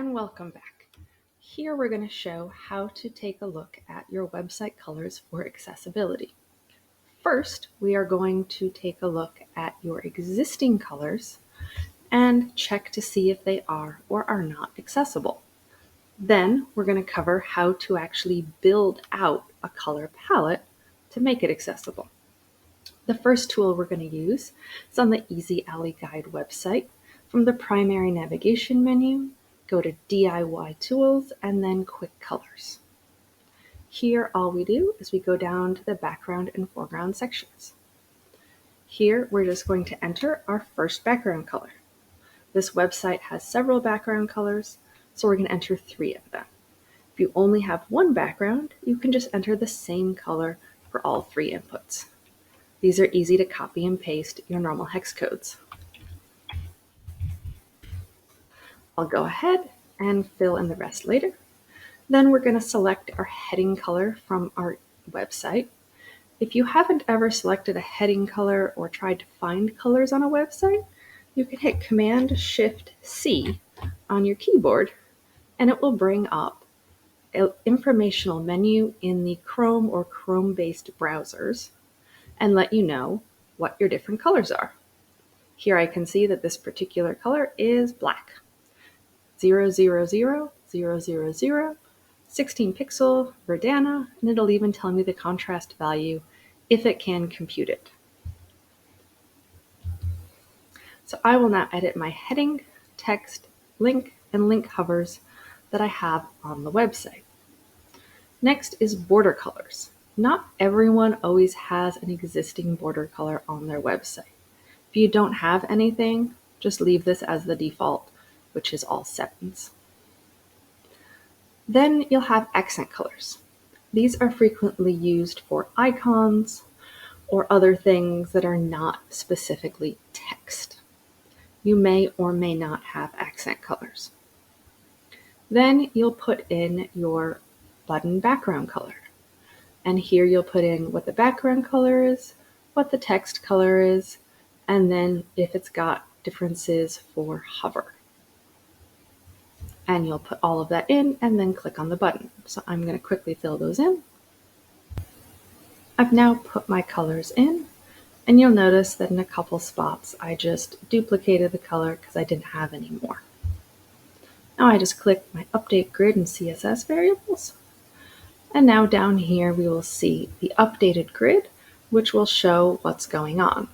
and welcome back. Here we're going to show how to take a look at your website colors for accessibility. First, we are going to take a look at your existing colors and check to see if they are or are not accessible. Then we're going to cover how to actually build out a color palette to make it accessible. The first tool we're going to use is on the Easy Alley Guide website. From the primary navigation menu, go to DIY Tools and then Quick Colors. Here, all we do is we go down to the background and foreground sections. Here, we're just going to enter our first background color. This website has several background colors, so we're going to enter 3 of them. If you only have one background, you can just enter the same color for all 3 inputs. These are easy to copy and paste your normal hex codes. I'll go ahead and fill in the rest later. Then we're going to select our heading color from our website. If you haven't ever selected a heading color or tried to find colors on a website, you can hit Command-Shift-C on your keyboard and it will bring up an informational menu in the Chrome or Chrome-based browsers and let you know what your different colors are. Here I can see that this particular color is black. 000, 000, 16 pixel Verdana, and it'll even tell me the contrast value if it can compute it. So I will now edit my heading, text, link, and link hovers that I have on the website. Next is border colors. Not everyone always has an existing border color on their website. If you don't have anything, just leave this as the default, which is all 7s. Then you'll have accent colors. These are frequently used for icons or other things that are not specifically text. You may or may not have accent colors. Then you'll put in your button background color. And here you'll put in what the background color is, what the text color is, and then if it's got differences for hover. And you'll put all of that in and then click on the button. So I'm going to quickly fill those in. I've now put my colors in, and you'll notice that in a couple spots I just duplicated the color because I didn't have any more. Now I just click my Update Grid and CSS variables. And now down here we will see the updated grid, which will show what's going on.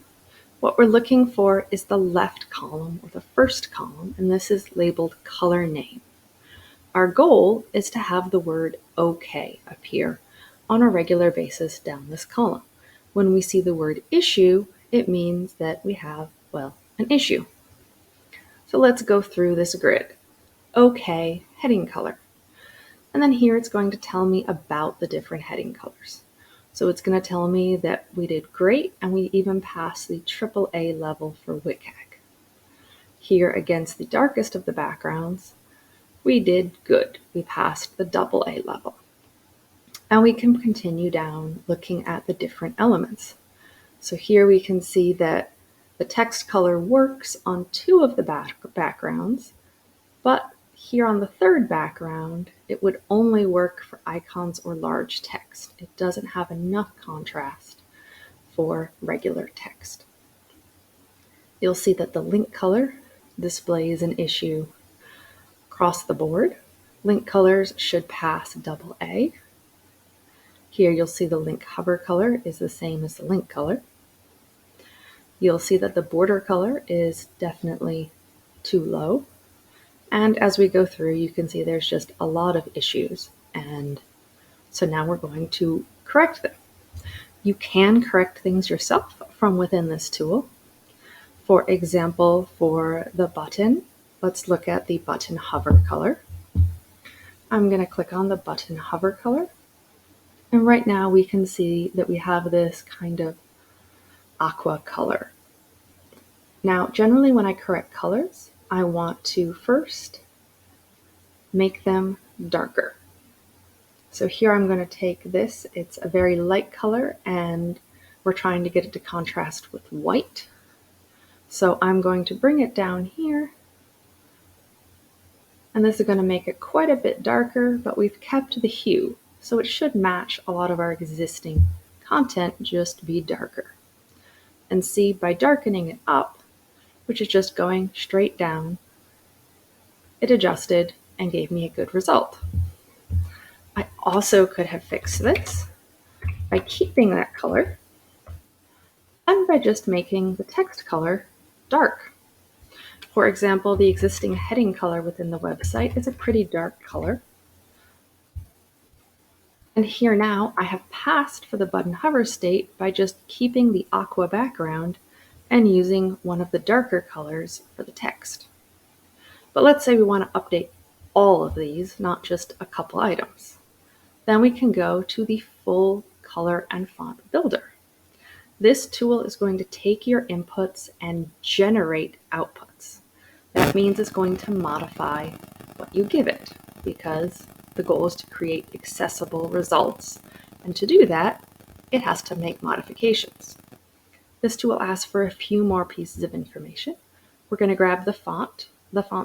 What we're looking for is the left column or the first column, and this is labeled color name. Our goal is to have the word OK appear on a regular basis down this column. When we see the word issue, it means that we have, well, an issue. So let's go through this grid. OK, heading color. And then here it's going to tell me about the different heading colors. So it's going to tell me that we did great and we even passed the AAA level for WCAG. Here against the darkest of the backgrounds, we did good. We passed the AA level. And we can continue down looking at the different elements. So here we can see that the text color works on 2 of the backgrounds, but here on the 3rd background, it would only work for icons or large text. It doesn't have enough contrast for regular text. You'll see that the link color displays an issue across the board. Link colors should pass AA. Here you'll see the link hover color is the same as the link color. You'll see that the border color is definitely too low. And as we go through, you can see there's just a lot of issues. And so now we're going to correct them. You can correct things yourself from within this tool. For example, for the button, let's look at the button hover color. I'm going to click on the button hover color. And right now we can see that we have this kind of aqua color. Now, generally when I correct colors, I want to first make them darker. So here I'm going to take this, it's a very light color and we're trying to get it to contrast with white. So I'm going to bring it down here And this is going to make it quite a bit darker, but we've kept the hue, so it should match a lot of our existing content, just be darker. And see, by darkening it up, which is just going straight down, it adjusted and gave me a good result. I also could have fixed this by keeping that color and by just making the text color dark. For example, the existing heading color within the website is a pretty dark color. And here now I have passed for the button hover state by just keeping the aqua background and using one of the darker colors for the text. But let's say we want to update all of these, not just a couple items. Then we can go to the full color and font builder. This tool is going to take your inputs and generate outputs. That means it's going to modify what you give it, because the goal is to create accessible results. And to do that, it has to make modifications. This tool asks for a few more pieces of information. We're going to grab the font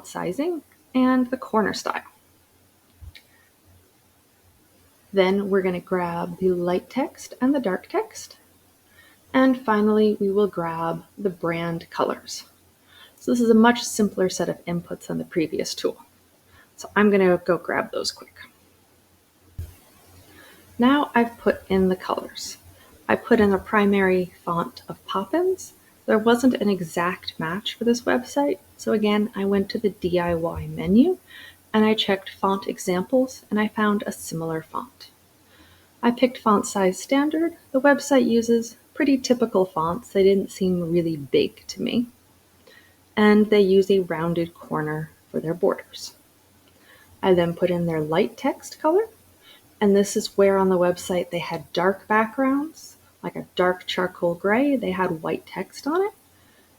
sizing, and the corner style. Then we're going to grab the light text and the dark text. And finally, we will grab the brand colors. So this is a much simpler set of inputs than the previous tool. So I'm going to go grab those quick. Now I've put in the colors. I put in a primary font of Poppins. There wasn't an exact match for this website, so again, I went to the DIY menu and I checked font examples and I found a similar font. I picked font size standard. The website uses pretty typical fonts. They didn't seem really big to me. And they use a rounded corner for their borders. I then put in their light text color, and this is where on the website they had dark backgrounds, like a dark charcoal gray, they had white text on it.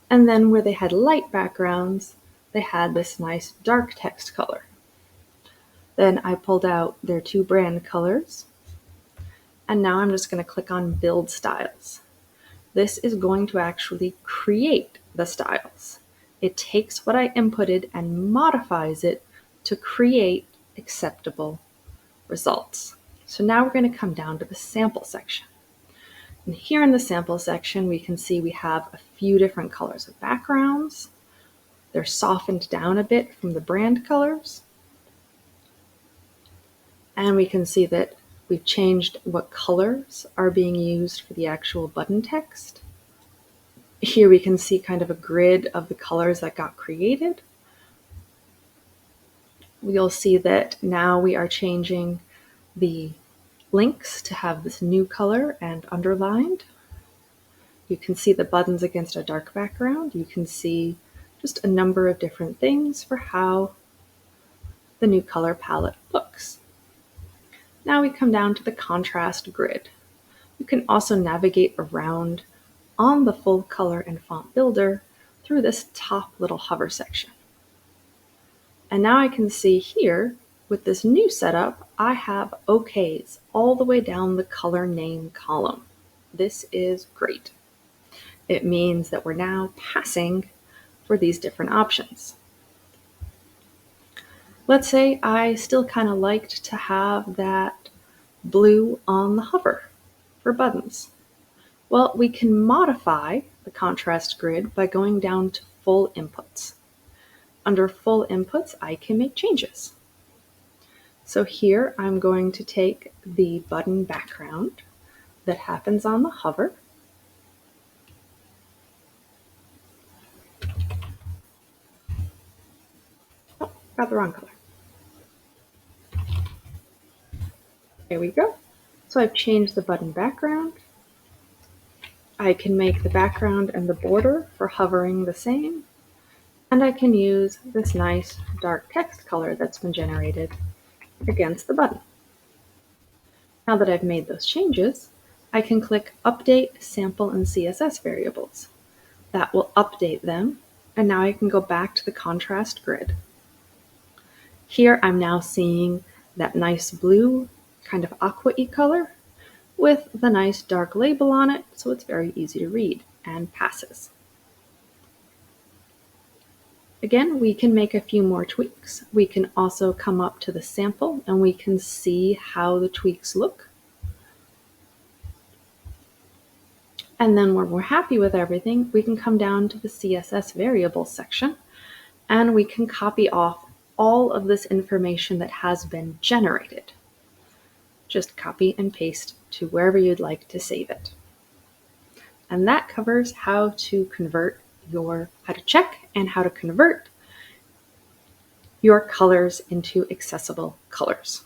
And then where they had light backgrounds, they had this nice dark text color. Then I pulled out their two brand colors, and now I'm just going to click on Build Styles. This is going to actually create the styles. It takes what I inputted and modifies it to create acceptable results. So now we're going to come down to the sample section. And here in the sample section, we can see we have a few different colors of backgrounds. They're softened down a bit from the brand colors. And we can see that we've changed what colors are being used for the actual button text. Here we can see kind of a grid of the colors that got created. You'll see that now we are changing the links to have this new color and underlined. You can see the buttons against a dark background. You can see just a number of different things for how the new color palette looks. Now we come down to the contrast grid. You can also navigate around on the full color and font builder through this top little hover section. And now I can see here with this new setup, I have OKs all the way down the color name column. This is great. It means that we're now passing for these different options. Let's say I still kind of liked to have that blue on the hover for buttons. Well, we can modify the contrast grid by going down to full inputs. Under full inputs, I can make changes. So here I'm going to take the button background that happens on the hover. Oh, got the wrong color. There we go. So I've changed the button background. I can make the background and the border for hovering the same. And I can use this nice dark text color that's been generated against the button. Now that I've made those changes, I can click Update Sample and CSS Variables. That will update them, and now I can go back to the contrast grid. Here I'm now seeing that nice blue, kind of aqua-y color with the nice dark label on it, so it's very easy to read and passes. Again, we can make a few more tweaks. We can also come up to the sample and we can see how the tweaks look. And then when we're happy with everything, we can come down to the CSS variables section and we can copy off all of this information that has been generated. Just copy and paste to wherever you'd like to save it. And that covers how to check and how to convert your colors into accessible colors.